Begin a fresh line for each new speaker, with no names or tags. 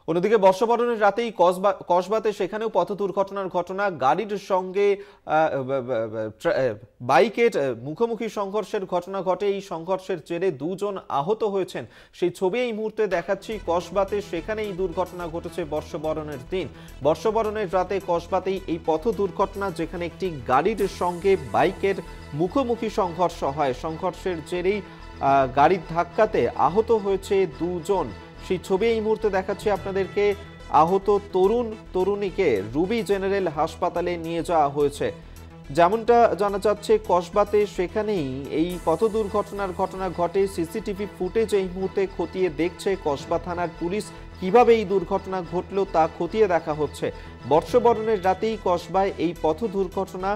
অন্যদিকে বর্ষবরণের রাতেই কসবাতে সেখানেও পথ দুর্ঘটনার ঘটনা, গাড়ির সঙ্গে বাইকের মুখোমুখি সংঘর্ষের ঘটনা ঘটে। এই সংঘর্ষের জেরে দুজন আহত হয়েছেন, সেই ছবি এই মুহূর্তে দেখাচ্ছি। কসবাতে সেখানে এই দুর্ঘটনা ঘটেছে বর্ষবরণের দিন। বর্ষবরণের রাতে কসবাতেই এই পথ দুর্ঘটনা, যেখানে একটি গাড়ির সঙ্গে বাইকের মুখোমুখি সংঘর্ষ হয়। সংঘর্ষের জেরেই গাড়ির ধাক্কাতে আহত হয়েছে দুজন। সেই ছবি এই মুহূর্তে দেখাচ্ছি আপনাদেরকে। আহত তরুণীকে রুবি জেনারেল হাসপাতালে নিয়ে যাওয়া হয়েছে। যেমনটা জানা যাচ্ছে, কসবাতে সেখানেই এই পথ দুর্ঘটনার ঘটনা ঘটে। সিসিটিভি ফুটেজ এই মুহূর্তে খতিয়ে দেখছে কসবা থানার পুলিশ। কিভাবে এই দুর্ঘটনা ঘটলো তা খতিয়ে দেখা হচ্ছে। বর্ষবরণের রাতেই কসবায় এই পথ দুর্ঘটনা